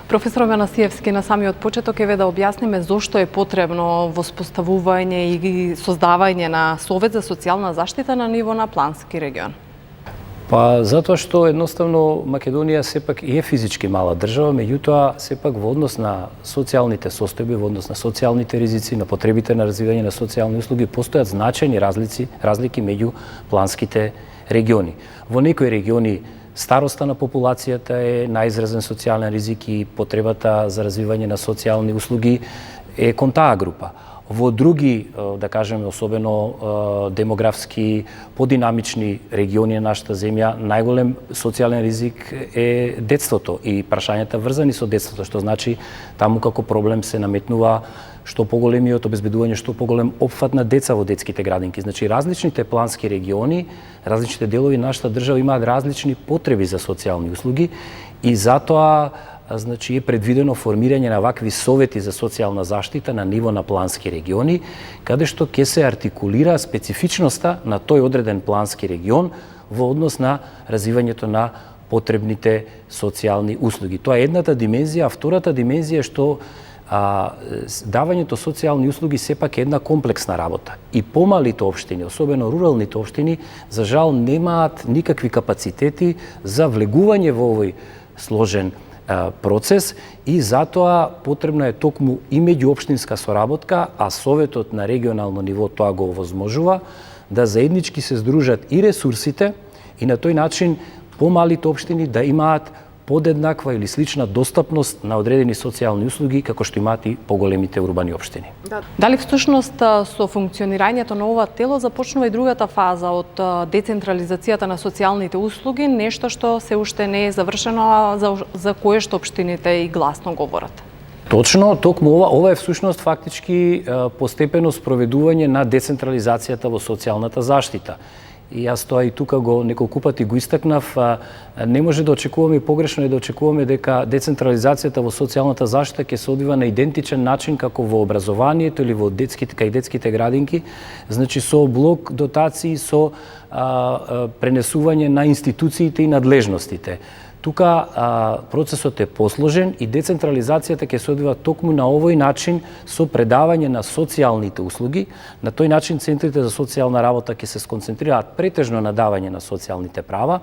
Професор Јанасиевски, на самиот почеток еве да објасниме зошто е потребно воспоставување и создавање на Совет за социјална заштита на ниво на плански регион. Па затоа што едноставно Македонија сепак и е физички мала држава, меѓутоа сепак во однос на социјалните состојби, во однос на социјалните ризици, на потребите на развивање на социјални услуги постојат значајни разлики меѓу планските региони. Во некои региони староста на популацијата е најизразен социјален ризик и потребата за развивање на социјални услуги е кон таа група. Во други, да кажеме, особено демографски подинамични региони на нашата земја, најголем социјален ризик е детството и прашањата врзани со детството, што значи таму како проблем се наметнува што поголемиот обезбедување, што поголем опфат на деца во детските градинки. Значи, различните плански региони, различните делови на нашата држава имаат различни потреби за социјални услуги и затоа значи е предвидено формирање на вакви совети за социјална заштита на ниво на плански региони, каде што ќе се артикулира специфичноста на тој одреден плански регион во однос на развивањето на потребните социјални услуги. Тоа е едната димензија, а втората димензија е што давањето социјални услуги сепак е една комплексна работа. И помалите општини, особено руралните општини, за жал немаат никакви капацитети за влегување во овој сложен процес и затоа потребна е токму и меѓуопштинска соработка, а Советот на регионално ниво тоа го овозможува, да заеднички се здружат и ресурсите и на тој начин помалите општини да имаат подеднаква или слична достапност на одредени социјални услуги како што имаат и поголемите урбани општини. Дали всушност со функционирањето на ова тело започнува и другата фаза од децентрализацијата на социјалните услуги, нешто што се уште не е завршено, за кое што општините и гласно говорат? Точно, токму ова е всушност фактички постепено спроведување на децентрализацијата во социјалната заштита. И јас тоа и тука го неколку пати го истакнав, не може да очекуваме, погрешно е да очекуваме дека децентрализацијата во социјалната заштита ќе се одвива на идентичен начин како во образованието или во детските градинки, значи со блок дотации, со пренесување на институциите и надлежностите. Тука процесот е посложен и децентрализацијата ќе се одвива токму на овој начин со предавање на социјалните услуги. На тој начин центрите за социјална работа ќе се сконцентрираат претежно на давање на социјалните права,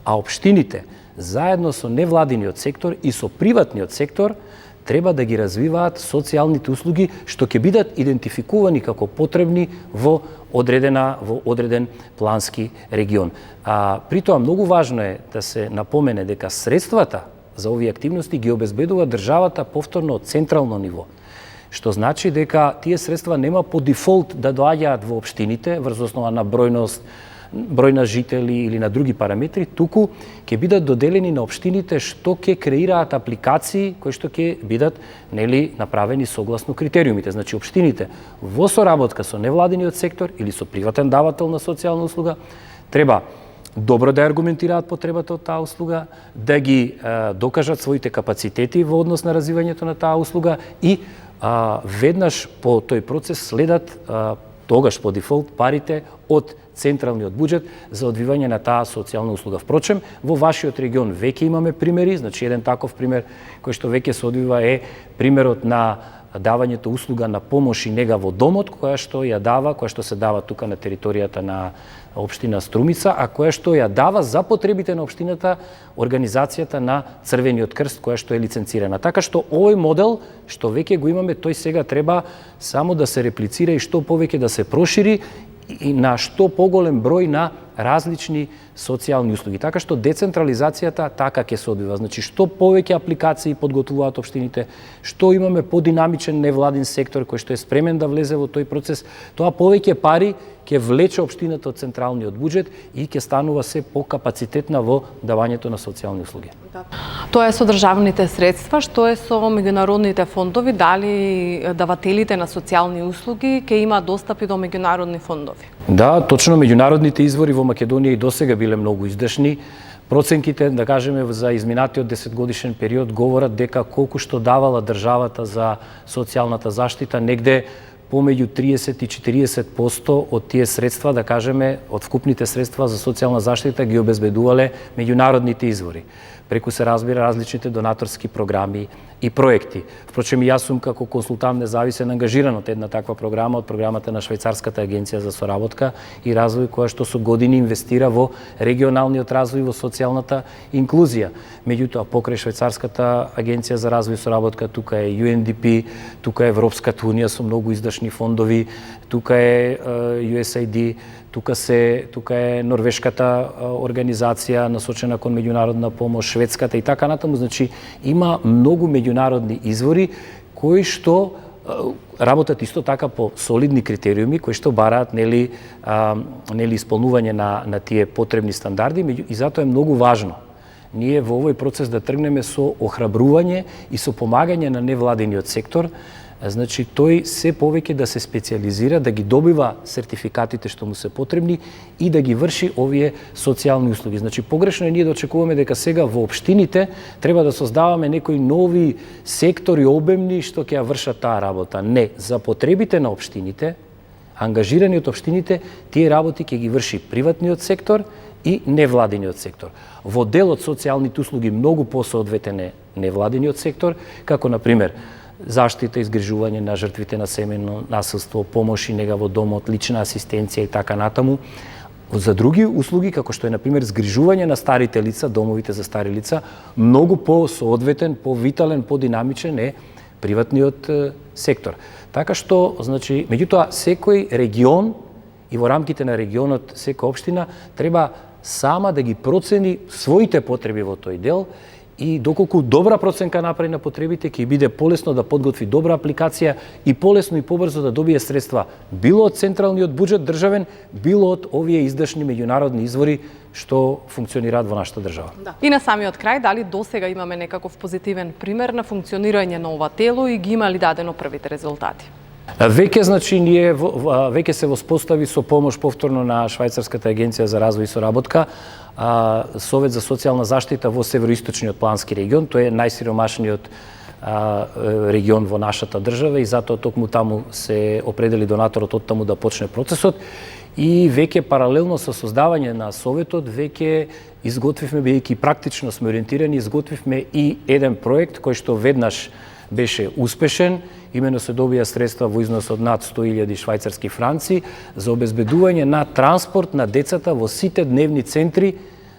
а општините заедно со невладиниот сектор и со приватниот сектор треба да ги развиваат социјалните услуги што ќе бидат идентификувани како потребни во одреден плански регион. При тоа многу важно е да се напомене дека средствата за овие активности ги обезбедува државата повторно од централно ниво. Што значи дека тие средства нема по дефолт да доаѓаат во општините врз основа на број на жители или на други параметри, туку ќе бидат доделени на општините што ќе креираат апликации кои што ќе бидат направени согласно критериумите. Значи општините во соработка со невладиниот сектор или со приватен давател на социјална услуга треба добро да аргументираат потребата од таа услуга, да ги докажат своите капацитети во однос на развивањето на таа услуга и веднаш по тој процес следат тогаш по дефолт парите од централниот буџет за одвивање на таа социјална услуга. Впрочем, во вашиот регион веќе имаме примери, значи еден таков пример кој што веќе се одвива е примерот на давањето услуга на помош и нега во домот, која што се дава тука на територијата на општина Струмица, а која што ја дава за потребите на општината организацијата на Црвениот крст, која што е лиценцирана. Така што овој модел што веќе го имаме, тој сега треба само да се реплицира и што повеќе да се прошири и на што поголем број на различни социјални услуги. Така што децентрализацијата така ќе се одвива. Значи, што повеќе апликации подготвуваат општините, што имаме подинамичен невладин сектор кој што е спремен да влезе во тој процес, тоа повеќе пари ќе влече општината од централниот буџет и ќе станува се покапацитетна во давањето на социјални услуги. Тоа е со државните средства, што е со меѓународните фондови, дали давателите на социјални услуги ќе има достап и до меѓународни фондови? Да, точно, меѓународните извори во Македонија и досега биле многу издашни. Проценките, да кажеме, за изминатиот 10-годишен период говорат дека колку што давала државата за социјалната заштита, негде помеѓу 30 и 40% од тие средства, да кажеме, од вкупните средства за социјална заштита ги обезбедувале меѓународните извори. Преку се разбира различните донаторски програми и проекти. Впрочем, јас сум како консултант независен ангажиран од една таква програма, од програмата на Швајцарската агенција за соработка и развој, која што со години инвестира во регионалниот развој, во социјалната инклузија. Меѓутоа, покрај Швајцарската агенција за развој и соработка, тука е UNDP, тука е Европската унија со многу издашни фондови, тука е USAID, тука е норвешката организација насочена кон меѓународна помош, шведската и така натаму. Значи, има многу меѓународни извори кои што работат исто така по солидни критериуми, кои што бараат нели исполнување на тие потребни стандарди, и затоа е многу важно ние во овој процес да тргнеме со охрабрување и со помагање на невладиниот сектор. Значи, тој се повеќе да се специализира, да ги добива сертификатите што му се потребни и да ги врши овие социјални услуги. Значи, погрешно е ние да очекуваме дека сега во општините треба да создаваме некои нови сектори обемни што ќе ја вршат таа работа. Не, за потребите на општините, ангажирани од општините, тие работи ќе ги врши приватниот сектор и невладиниот сектор. Во дел од социјалните услуги многу посоодветен е невладиниот сектор, како на пример заштита и изгрижување на жртвите на семејно насилство, помош и нега во домот, лична асистенција и така натаму. За други услуги, како што е, например, згрижување на старите лица, домовите за стари лица, многу посоодветен, повитален, подинамичен е приватниот сектор. Така што, значи, меѓутоа, секој регион и во рамките на регионот, секоја општина, треба сама да ги процени своите потреби во тој дел и доколку добра проценка направи на потребите, ќе биде полесно да подготви добра апликација и полесно и побрзо да добие средства, било од централниот буџет државен, било од овие издашни меѓународни извори што функционираат во нашата држава. Да. И на самиот крај, дали досега имаме некаков позитивен пример на функционирање на ова тело и ги има ли дадено првите резултати? Веќе, значи, ние веќе се воспостави со помош повторно на Швајцарската агенција за развој и соработка Совет за социјална заштита во североисточниот плански регион. Тој е најсиромашниот регион во нашата држава и затоа токму таму се определи донаторот од таму да почне процесот. И веќе паралелно со создавање на Советот, веќе изготвивме, бидејќи практично сме ориентирани, изготвивме и еден проект кој што веднаш беше успешен, имено се добија средства во износ од над 100.000 швајцарски франци за обезбедување на транспорт на децата во сите дневни центри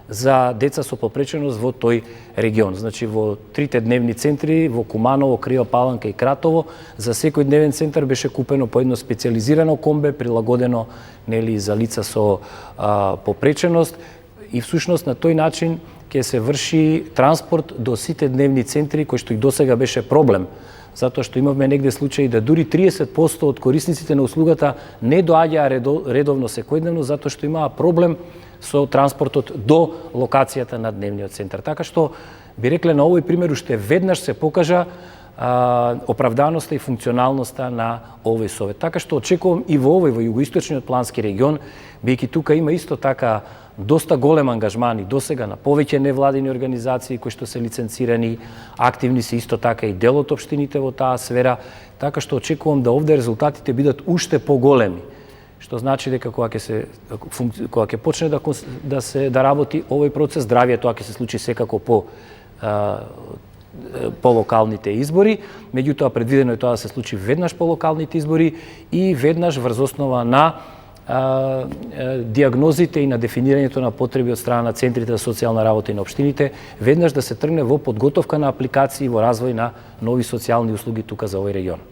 за деца со попреченост во тој регион. Значи, во трите дневни центри, во Куманово, Крио Паланка и Кратово, за секој дневен центар беше купено по едно специализирано комбе, прилагодено нели за лица со попреченост, и всушност на тој начин ќе се врши транспорт до сите дневни центри, кој што и досега беше проблем, затоа што имавме негде случаи да дури 30% од корисниците на услугата не доаѓаа редовно секојдневно, затоа што имаа проблем со транспортот до локацијата на дневниот центар. Така што би рекле на овој пример уште веднаш се покажа оправданоста и функционалноста на овој совет. Така што очекувам и во овој, во југоисточниот плански регион, бидејќи тука има исто така доста голем ангажман и досега на повеќе невладини организации кои што се лиценцирани, активни се исто така и дел од општините во таа сфера, така што очекувам да овде резултатите бидат уште поголеми, што значи дека кога ќе почне да работи овој процес, здравје тоа ќе се случи секако по локалните избори, меѓутоа предвидено е тоа да се случи веднаш по локалните избори и веднаш врз основа на диагнозите и на дефинирањето на потреби од страна на центрите за социјална работа и на општините, веднаш да се тргне во подготовка на апликации и во развој на нови социјални услуги тука за овој регион.